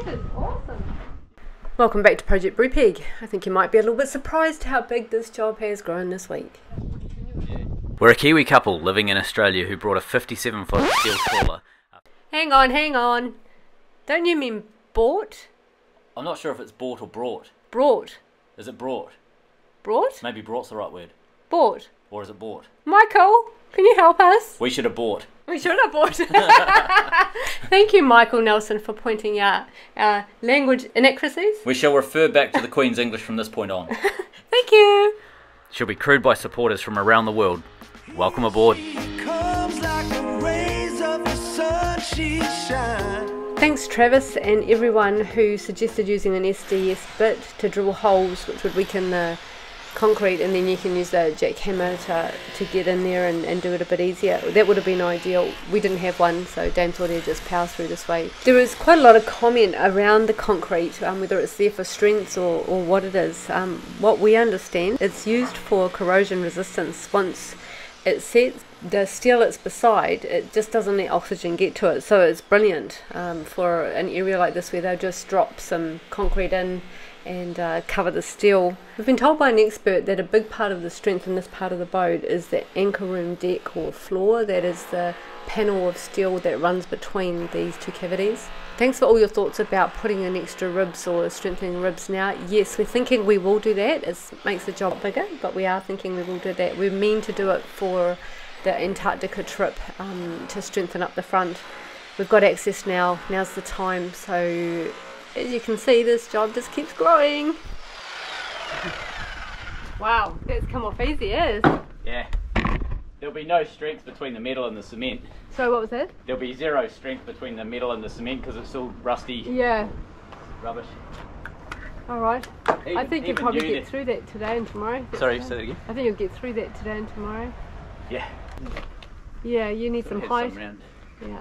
That is awesome. Welcome back to Project Brewpeg. I think you might be a little bit surprised how big this job has grown this week. We're a Kiwi couple living in Australia who brought a 57-foot steel trawler. Hang on. Don't you mean bought? I'm not sure if it's bought or brought. Brought. Is it brought? Brought? Maybe brought's the right word. Bought. Or is it bought? Michael, can you help us? We should have bought. We should have bought. Thank you, Michael Nelson, for pointing out our language inaccuracies. We shall refer back to the Queen's English from this point on. Thank you. She'll be crewed by supporters from around the world. Welcome aboard. Thanks Travis and everyone who suggested using an SDS bit to drill holes which would weaken the concrete, and then you can use the jackhammer to get in there and do it a bit easier. That would have been ideal. We didn't have one, so Dame thought he'd just power through this way. There is quite a lot of comment around the concrete, whether it's there for strength or what it is. What we understand, it's used for corrosion resistance. Once it sets, the steel it's beside, it just doesn't let oxygen get to it, so it's brilliant for an area like this where they'll just drop some concrete in and cover the steel. We've been told by an expert that a big part of the strength in this part of the boat is the anchor room deck or floor, that is the panel of steel that runs between these two cavities. Thanks for all your thoughts about putting in extra ribs or strengthening ribs now. Yes, we're thinking we will do that. It makes the job bigger, but we are thinking we will do that. We're mean to do it for the Antarctica trip to strengthen up the front. We've got access now. Now's the time. So as you can see, this job just keeps growing. Wow, that's come off easy as. Yeah. There'll be no strength between the metal and the cement. So what was that? There'll be zero strength between the metal and the cement because it's still rusty. Yeah. Rubbish. Alright. I think you'll probably get through that today and tomorrow. Sorry, say that again? I think you'll get through that today and tomorrow. Yeah. Yeah, you need some height. Yeah.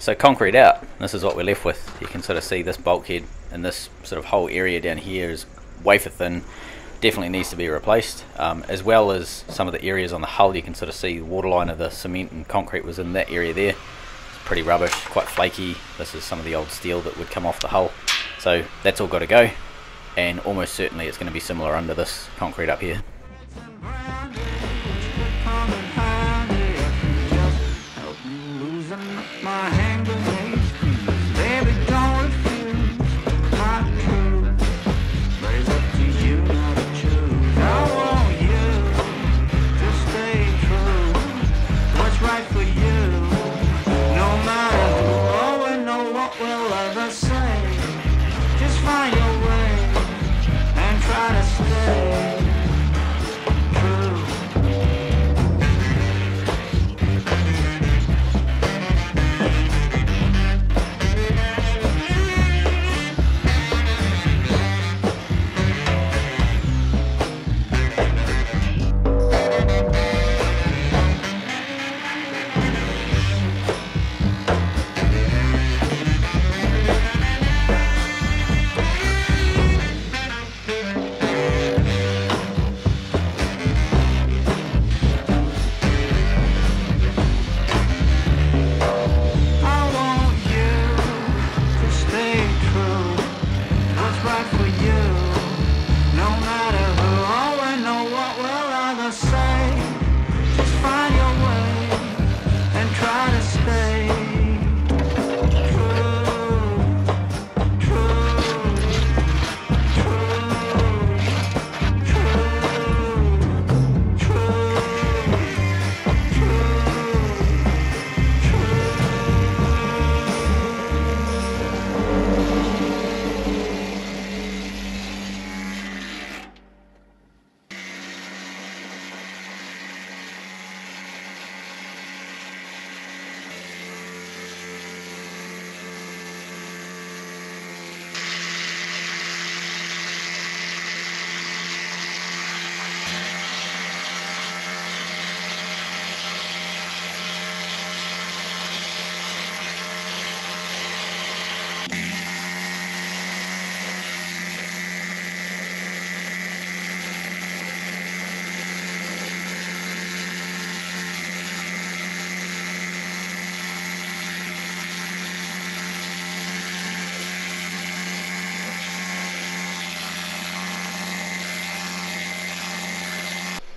So concrete out, this is what we're left with. You can sort of see this bulkhead and this sort of whole area down here is wafer thin, definitely needs to be replaced, as well as some of the areas on the hull. You can sort of see the waterline of the cement and concrete was in that area there. It's pretty rubbish, quite flaky. This is some of the old steel that would come off the hull. So that's all got to go, and almost certainly it's going to be similar under this concrete up here.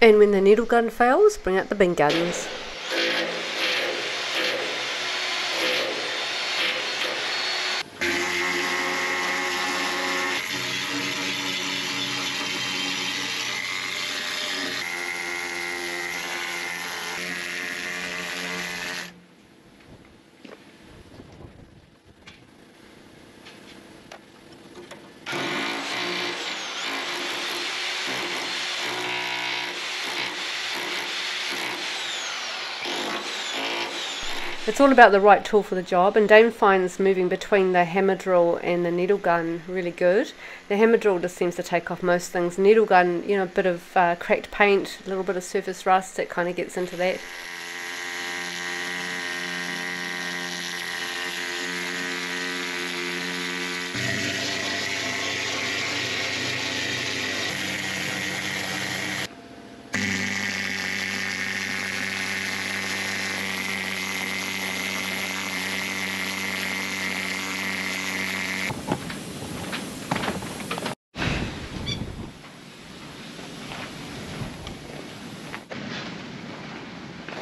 And when the needle gun fails, bring out the bin guns. It's all about the right tool for the job, and Dane finds moving between the hammer drill and the needle gun really good. The hammer drill just seems to take off most things. Needle gun, you know, a bit of cracked paint, a little bit of surface rust, it kind of gets into that.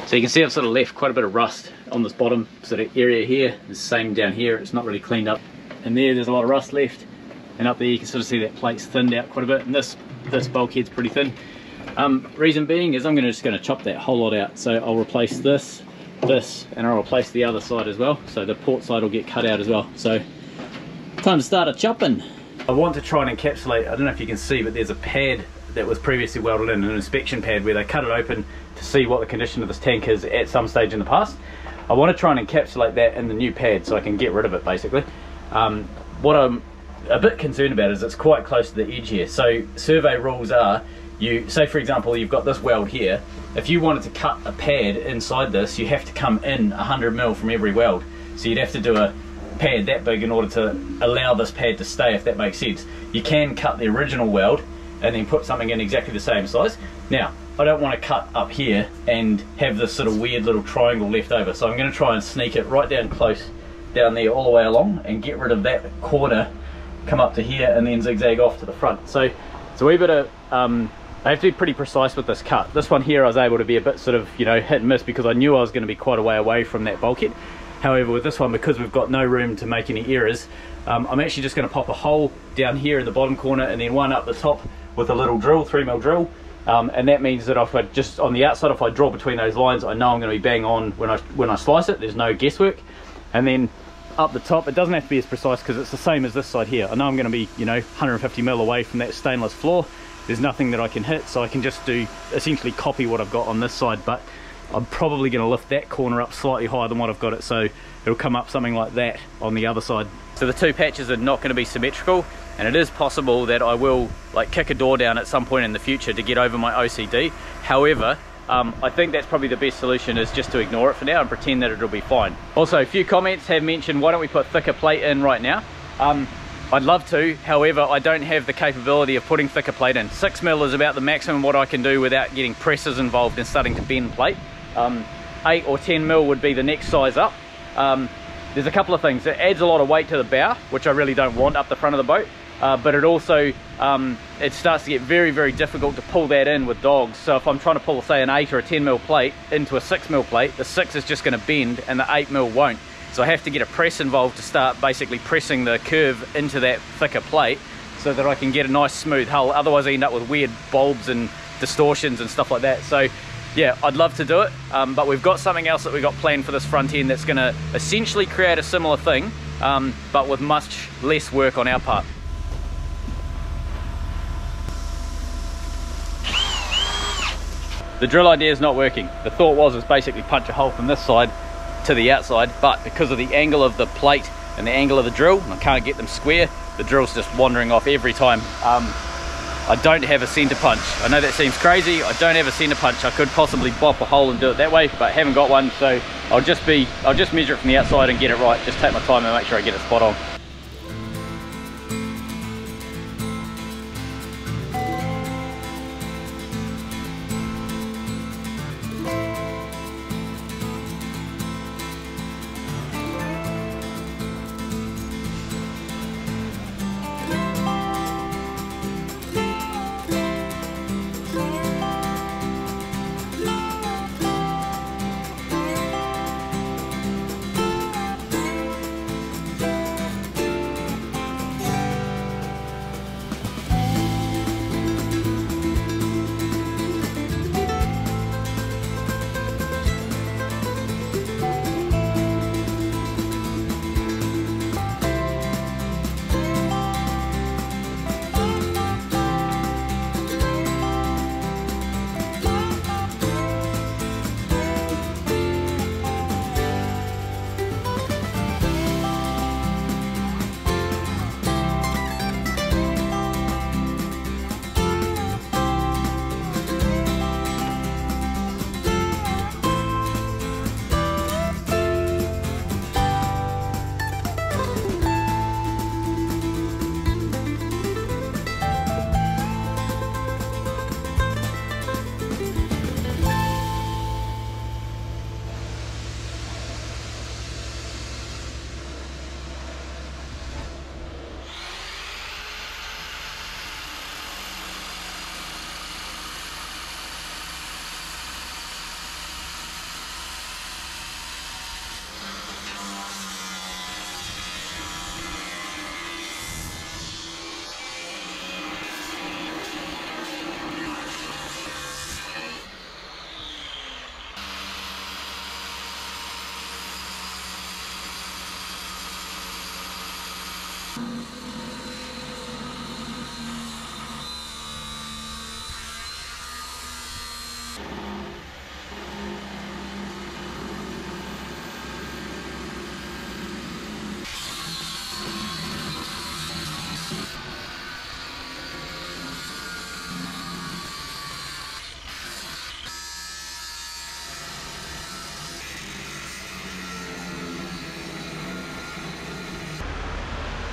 So you can see I've sort of left quite a bit of rust on this bottom sort of area here. The same down here, it's not really cleaned up. And there's a lot of rust left. And up there you can sort of see that plate's thinned out quite a bit. And this bulkhead's pretty thin. Reason being is I'm just going to chop that whole lot out. So I'll replace this, and I'll replace the other side as well. So the port side will get cut out as well. So time to start a chopping. I want to try and encapsulate, I don't know if you can see, but there's a pad that was previously welded in, an inspection pad where they cut it open to see what the condition of this tank is at some stage in the past. I want to try and encapsulate that in the new pad so I can get rid of it basically. What I'm a bit concerned about is it's quite close to the edge here. So survey rules are, you say for example you've got this weld here, if you wanted to cut a pad inside this you have to come in 100mm from every weld. So you'd have to do a pad that big in order to allow this pad to stay, if that makes sense. You can cut the original weld and then put something in exactly the same size. Now, I don't want to cut up here and have this sort of weird little triangle left over, so I'm going to try and sneak it right down close down there all the way along and get rid of that corner, come up to here and then zigzag off to the front. So it's a wee bit of, I have to be pretty precise with this cut. This one here I was able to be a bit sort of, you know, hit and miss because I knew I was going to be quite a way away from that bulkhead. However, with this one, because we've got no room to make any errors, I'm actually just going to pop a hole down here in the bottom corner and then one up the top with a little drill, 3mm drill, and that means that if I just on the outside, if I draw between those lines, I know I'm going to be bang on when I slice it. There's no guesswork. And then up the top, it doesn't have to be as precise because it's the same as this side here. I know I'm going to be, you know, 150mm away from that stainless floor. There's nothing that I can hit, so I can just do essentially copy what I've got on this side, but I'm probably going to lift that corner up slightly higher than what I've got it, so it'll come up something like that on the other side. So the two patches are not going to be symmetrical, and it is possible that I will like kick a door down at some point in the future to get over my OCD. However, I think that's probably the best solution, is just to ignore it for now and pretend that it'll be fine. Also, a few comments have mentioned, why don't we put thicker plate in right now? I'd love to, however I don't have the capability of putting thicker plate in. 6mm is about the maximum what I can do without getting presses involved and starting to bend plate. 8 or 10mm would be the next size up. There's a couple of things. It adds a lot of weight to the bow, which I really don't want up the front of the boat, but it also it starts to get very, very difficult to pull that in with dogs. So if I'm trying to pull, say, an 8 or a 10mm plate into a 6mm plate, the 6 is just going to bend and the 8mm won't. So I have to get a press involved to start basically pressing the curve into that thicker plate so that I can get a nice smooth hull. Otherwise I end up with weird bulbs and distortions and stuff like that. So yeah, I'd love to do it, but we've got something else that we've got planned for this front end that's going to essentially create a similar thing, but with much less work on our part. The drill idea is not working. The thought was basically punch a hole from this side to the outside, but because of the angle of the plate and the angle of the drill, I can't get them square, the drill's just wandering off every time. I don't have a center punch. I know that seems crazy, I don't have a center punch. I could possibly bop a hole and do it that way, but haven't got one, so I'll just measure it from the outside and get it right. Just take my time and make sure I get it spot on.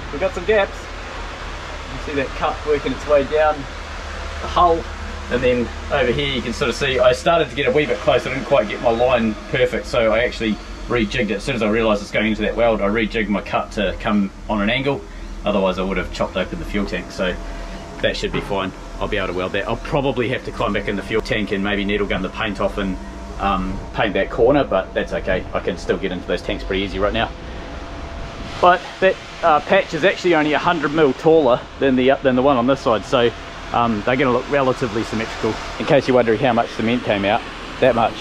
We've got some gaps. You can see that cut working its way down the hull, and then over here you can sort of see I started to get a wee bit close. I didn't quite get my line perfect, so I actually rejigged it. As soon as I realised it's going into that weld, I rejigged my cut to come on an angle, otherwise I would have chopped open the fuel tank, so that should be fine. I'll be able to weld that. I'll probably have to climb back in the fuel tank and maybe needle gun the paint off and paint that corner, but that's okay. I can still get into those tanks pretty easy right now. But that patch is actually only 100mm taller than the one on this side, so they're going to look relatively symmetrical. In case you're wondering how much cement came out, that much.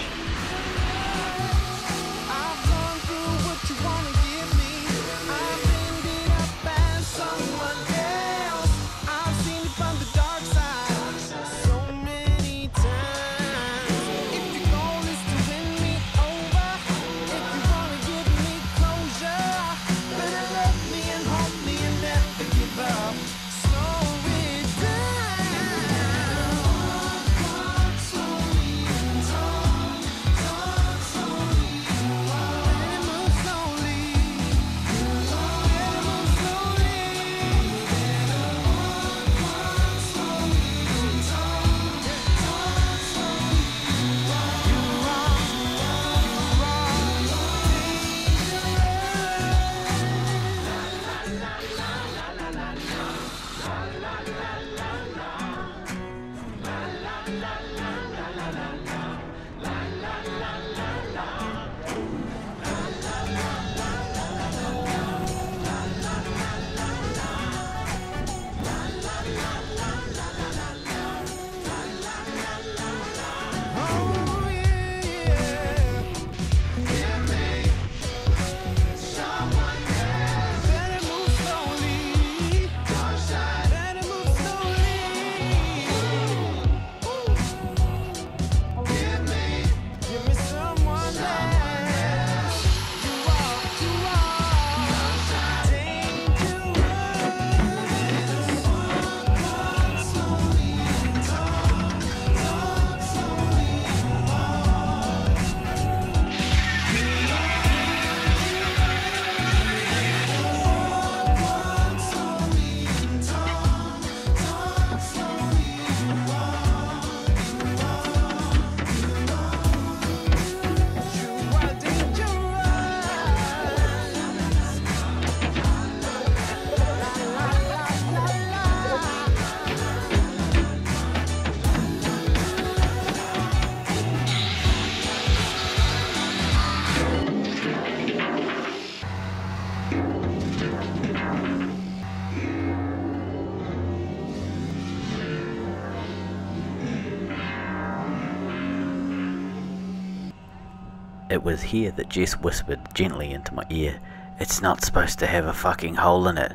It was here that Jess whispered gently into my ear, "It's not supposed to have a fucking hole in it."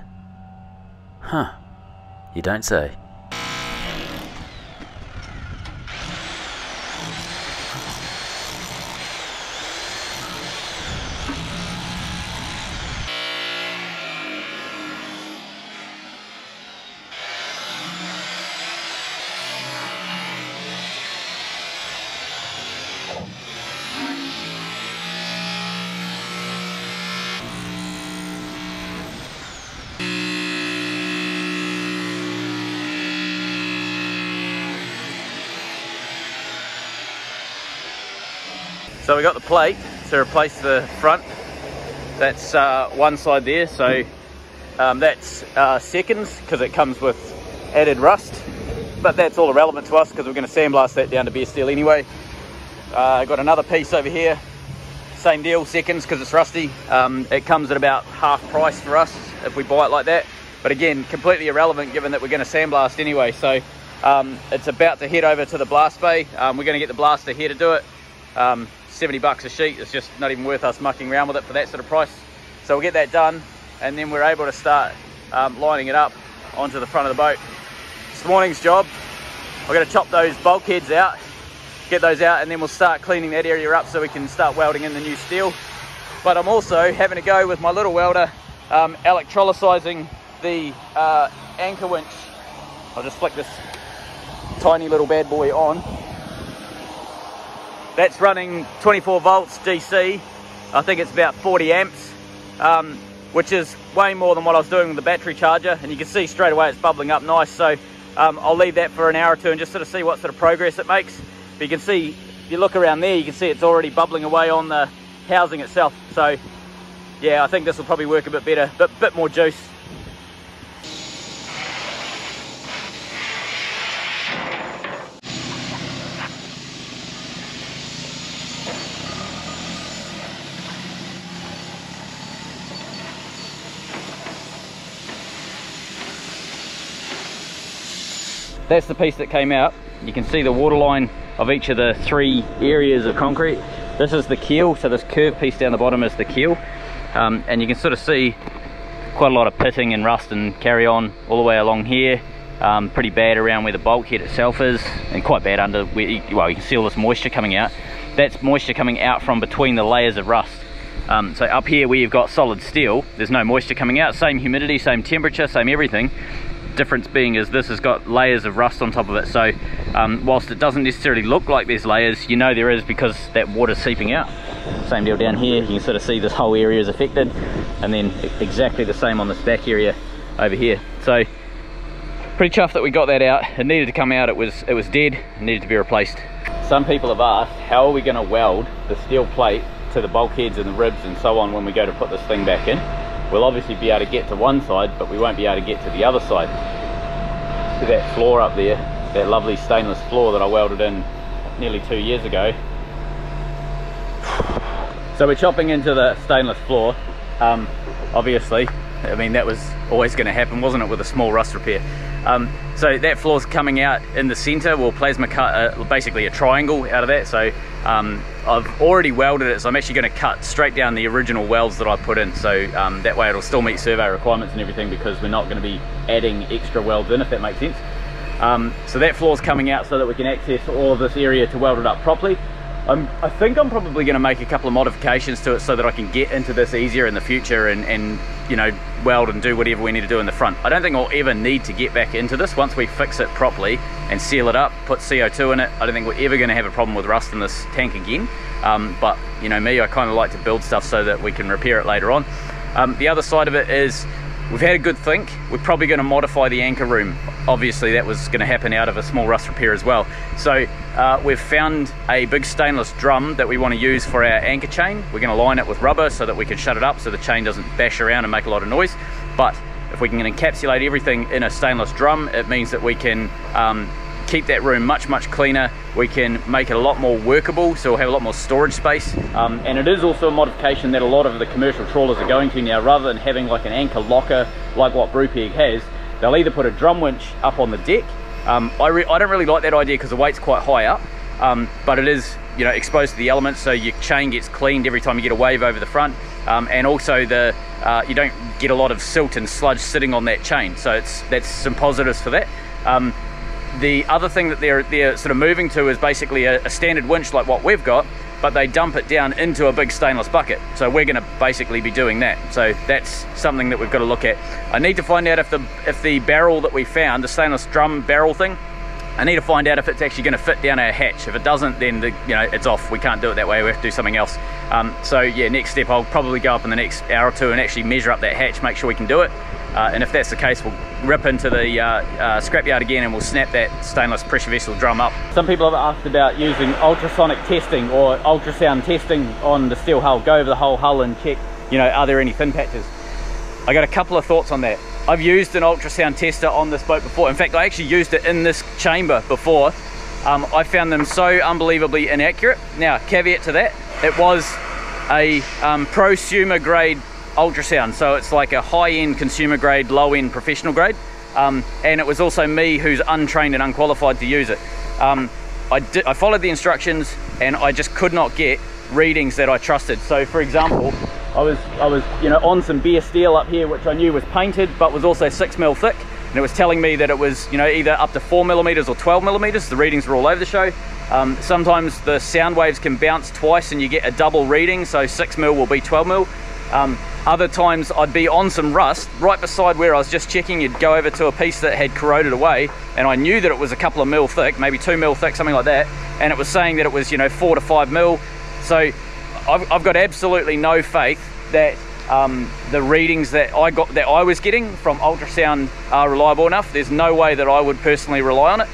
Huh, you don't say. So we got the plate to replace the front. That's one side there, so that's seconds because it comes with added rust, but that's all irrelevant to us because we're going to sandblast that down to bare steel anyway. Got another piece over here, same deal, seconds because it's rusty. It comes at about half price for us if we buy it like that, but again completely irrelevant given that we're going to sandblast anyway. So it's about to head over to the blast bay. We're going to get the blaster here to do it. 70 bucks a sheet. It's just not even worth us mucking around with it for that sort of price. So we'll get that done, and then we're able to start lining it up onto the front of the boat. This morning's job, I've got to chop those bulkheads out, get those out, and then we'll start cleaning that area up so we can start welding in the new steel. But I'm also having to go with my little welder, electrolysizing the anchor winch. I'll just flick this tiny little bad boy on. That's running 24 volts DC. I think it's about 40 amps, which is way more than what I was doing with the battery charger, and you can see straight away it's bubbling up nice. So I'll leave that for an hour or two and just sort of see what sort of progress it makes. But you can see, if you look around there, you can see it's already bubbling away on the housing itself. So yeah, I think this will probably work a bit better, bit more juice. That's the piece that came out. You can see the waterline of each of the 3 areas of concrete. This is the keel, so this curved piece down the bottom is the keel. And you can sort of see quite a lot of pitting and rust and carry on all the way along here. Pretty bad around where the bulkhead itself is, and quite bad under where, well, you can see all this moisture coming out. That's moisture coming out from between the layers of rust. So up here where you've got solid steel, there's no moisture coming out, same humidity, same temperature, same everything. Difference being is this has got layers of rust on top of it, so whilst it doesn't necessarily look like there's layers, you know there is, because that water's seeping out. Same deal down here, you can sort of see this whole area is affected, and then exactly the same on this back area over here. So pretty chuffed that we got that out. It needed to come out, it was dead, it needed to be replaced. Some people have asked, how are we going to weld the steel plate to the bulkheads and the ribs and so on when we go to put this thing back in? We'll obviously be able to get to one side, but we won't be able to get to the other side. See that floor up there, that lovely stainless floor that I welded in nearly 2 years ago. So we're chopping into the stainless floor. Obviously, I mean, that was always going to happen, wasn't it, with a small rust repair. So that floor's coming out in the center. We'll plasma cut basically a triangle out of that. So I've already welded it, so I'm actually going to cut straight down the original welds that I put in. So that way it'll still meet survey requirements and everything, because we're not going to be adding extra welds in, if that makes sense. So that floor's coming out so that we can access all of this area to weld it up properly. I think I'm probably going to make a couple of modifications to it so that I can get into this easier in the future and you know, weld and do whatever we need to do in the front. I don't think I'll ever need to get back into this once we fix it properly and seal it up, put CO2 in it. I don't think we're ever going to have a problem with rust in this tank again. But you know me, I kind of like to build stuff so that we can repair it later on. The other side of it is, we've had a good think. We're probably going to modify the anchor room. Obviously that was going to happen out of a small rust repair as well. So we've found a big stainless drum that we want to use for our anchor chain. We're going to line it with rubber so that we can shut it up so the chain doesn't bash around and make a lot of noise. But if we can encapsulate everything in a stainless drum, it means that we can keep that room much cleaner. We can make it a lot more workable, so we'll have a lot more storage space. And it is also a modification that a lot of the commercial trawlers are going to now. Rather than having like an anchor locker like what Brewpeg has, they'll either put a drum winch up on the deck. I don't really like that idea because the weight's quite high up, but it is, you know, exposed to the elements, so your chain gets cleaned every time you get a wave over the front, and also you don't get a lot of silt and sludge sitting on that chain, so that's some positives for that. The other thing that they're sort of moving to is basically a standard winch like what we've got, but they dump it down into a big stainless bucket. So we're going to basically be doing that. So that's something that we've got to look at. I need to find out if the barrel that we found, the stainless drum barrel thing, I need to find out if it's actually going to fit down our hatch. If it doesn't, then you know, it's off. We can't do it that way. We have to do something else. So yeah, next step, I'll probably go up in the next hour or two and actually measure up that hatch, make sure we can do it. And if that's the case, we'll rip into the scrapyard again and we'll snap that stainless pressure vessel drum up. Some people have asked about using ultrasonic testing or ultrasound testing on the steel hull. Go over the whole hull and check, you know, are there any thin patches? I got a couple of thoughts on that. I've used an ultrasound tester on this boat before. In fact, I actually used it in this chamber before. I found them so unbelievably inaccurate. Now, caveat to that, it was a prosumer grade ultrasound, so it's like a high-end consumer grade, low-end professional grade, and it was also me who's untrained and unqualified to use it. I followed the instructions and I just could not get readings that I trusted. So for example, I was you know, on some bare steel up here, which I knew was painted, but was also 6mm thick, and it was telling me that it was, you know, either up to 4mm or 12mm. The readings were all over the show. Sometimes the sound waves can bounce twice and you get a double reading, so 6mm will be 12mm. Other times I'd be on some rust right beside where I was just checking. You'd go over to a piece that had corroded away, and I knew that it was a couple of mil thick, maybe 2mm thick, something like that, and it was saying that it was, you know, 4 to 5mm. So I've got absolutely no faith that the readings that I was getting from ultrasound are reliable enough. There's no way that I would personally rely on it.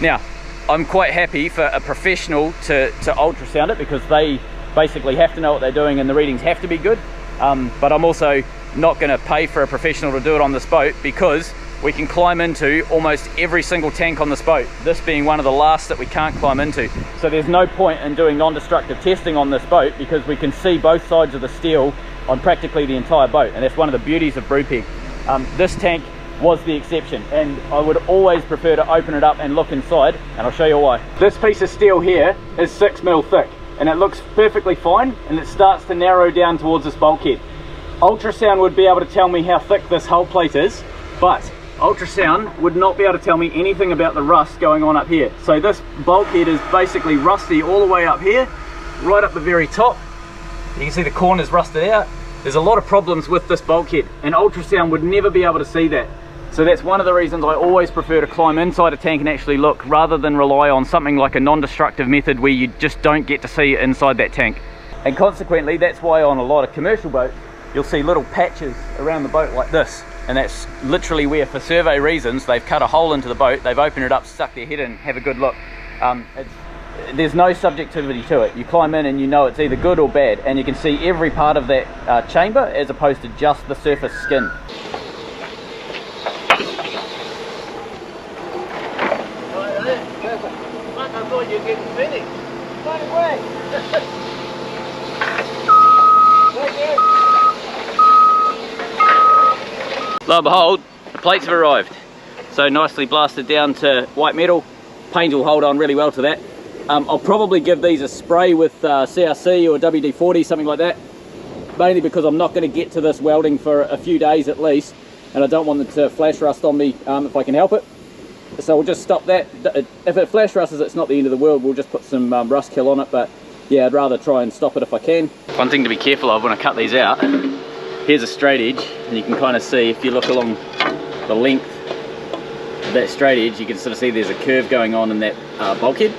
Now, I'm quite happy for a professional to ultrasound it, because they basically have to know what they're doing and the readings have to be good. But I'm also not going to pay for a professional to do it on this boat, because we can climb into almost every single tank on this boat, this being one of the last that we can't climb into. So there's no point in doing non-destructive testing on this boat, because we can see both sides of the steel on practically the entire boat, and that's one of the beauties of Brewpeg. This tank was the exception, and I would always prefer to open it up and look inside, and I'll show you why. This piece of steel here is 6mm thick, and it looks perfectly fine, and it starts to narrow down towards this bulkhead. Ultrasound would be able to tell me how thick this hull plate is, but ultrasound would not be able to tell me anything about the rust going on up here. So this bulkhead is basically rusty all the way up here, right up the very top. You can see the corners rusted out. There's a lot of problems with this bulkhead, and ultrasound would never be able to see that. So that's one of the reasons I always prefer to climb inside a tank and actually look, rather than rely on something like a non-destructive method where you just don't get to see inside that tank. And consequently, that's why on a lot of commercial boats, you'll see little patches around the boat like this. And that's literally where, for survey reasons, they've cut a hole into the boat, they've opened it up, stuck their head in, have a good look. There's no subjectivity to it. You climb in and you know it's either good or bad, and you can see every part of that chamber as opposed to just the surface skin. I thought you were getting finished. By the way. Lo and behold, the plates have arrived. So nicely blasted down to white metal. Paint will hold on really well to that. I'll probably give these a spray with CRC or WD-40, something like that. Mainly because I'm not going to get to this welding for a few days at least, and I don't want it to flash rust on me if I can help it. So we'll just stop that. If it flash rusts, it's not the end of the world. We'll just put some rust kill on it, but yeah, I'd rather try and stop it if I can. One thing to be careful of when I cut these out, here's a straight edge, and you can kind of see, if you look along the length of that straight edge, you can sort of see there's a curve going on in that bulkhead.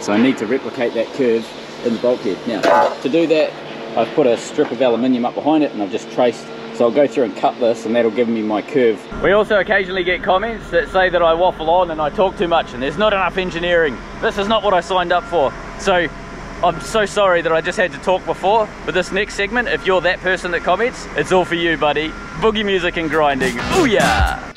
So I need to replicate that curve in the bulkhead. Now, to do that, I've put a strip of aluminium up behind it, and I've just traced. So I'll go through and cut this, and that'll give me my curve. We also occasionally get comments that say that I waffle on and I talk too much and there's not enough engineering. This is not what I signed up for. So I'm so sorry that I just had to talk before, but this next segment, if you're that person that comments, it's all for you, buddy. Boogie music and grinding. Ooh yeah!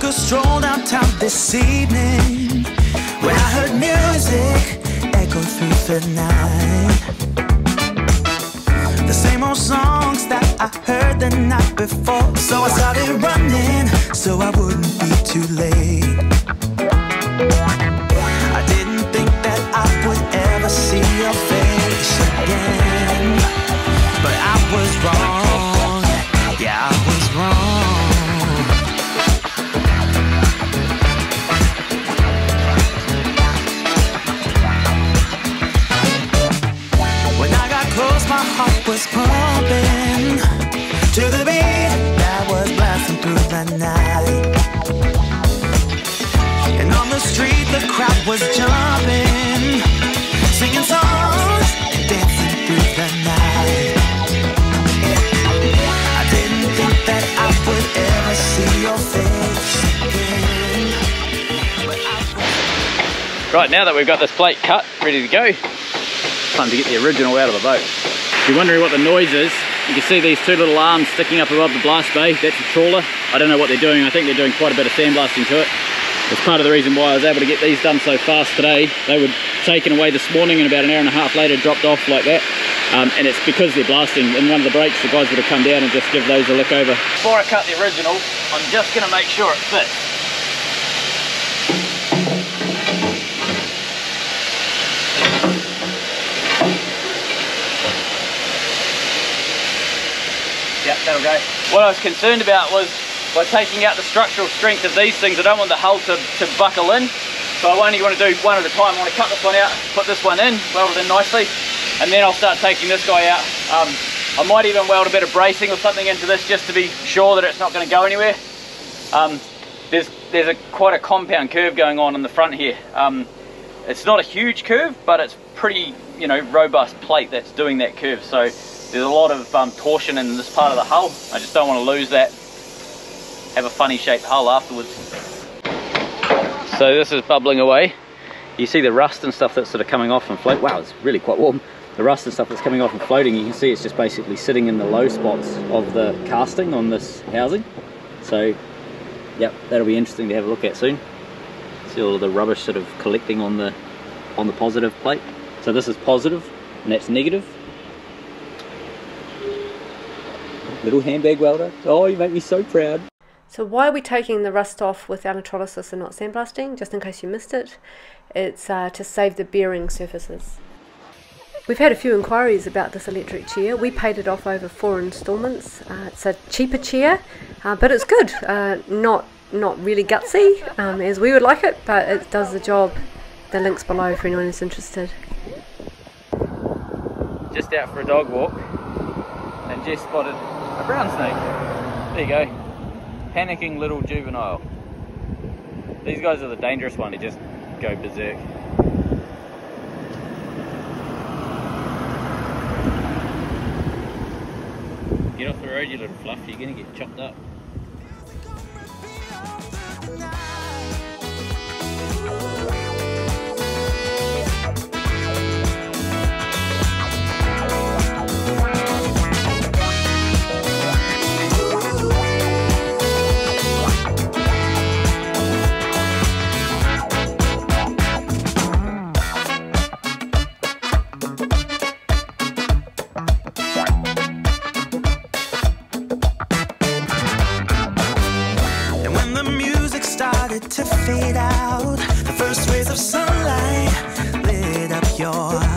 Stroll downtown this evening when I heard music echo through the night. The same old songs that I heard the night before. So I started running so I wouldn't be too late. I didn't think that I would ever see your face again, but I was wrong. Yeah, I was wrong. My heart was pumping to the beat that was blasting through the night. And on the street the crowd was jumping, singing songs and dancing through the night. I didn't think that I would ever see your face again, but Right, now that we've got this plate cut, ready to go, time to get the original out of the boat. If you're wondering what the noise is, you can see these two little arms sticking up above the blast bay. That's a trawler. I don't know what they're doing. I think they're doing quite a bit of sandblasting to it. It's part of the reason why I was able to get these done so fast today. They were taken away this morning, and about an hour and a half later dropped off like that. and it's because they're blasting. In one of the breaks, the guys would have come down and just give those a look over. Before I cut the original, I'm just going to make sure it fits. Yep, that'll go. What I was concerned about was by taking out the structural strength of these things, I don't want the hull to buckle in. So I only want to do one at a time. I want to cut this one out, put this one in, weld it in nicely, and then I'll start taking this guy out. I might even weld a bit of bracing or something into this just to be sure that it's not going to go anywhere. There's quite a compound curve going on in the front here. It's not a huge curve, but it's pretty, you know, robust plate that's doing that curve. So there's a lot of torsion in this part of the hull. I just don't want to lose that. Have a funny shaped hull afterwards. So this is bubbling away. You see the rust and stuff that's sort of coming off and float. Wow, it's really quite warm. The rust and stuff that's coming off and floating, you can see it's just basically sitting in the low spots of the casting on this housing. So, yep, that'll be interesting to have a look at soon. See all of the rubbish sort of collecting on the positive plate. So this is positive and that's negative. Little handbag welder. Oh, you make me so proud. So why are we taking the rust off with electrolysis and not sandblasting? Just in case you missed it, it's to save the bearing surfaces. We've had a few inquiries about this electric chair. We paid it off over 4 instalments. It's a cheaper chair, but it's good. Not really gutsy as we would like it, but it does the job. The link's below for anyone who's interested. Just out for a dog walk, and Jess spotted a brown snake. There you go. Panicking little juvenile. These guys are the dangerous one, they just go berserk. Get off the road, you little fluff, you're gonna get chopped up. To fade out, the first rays of sunlight lit up your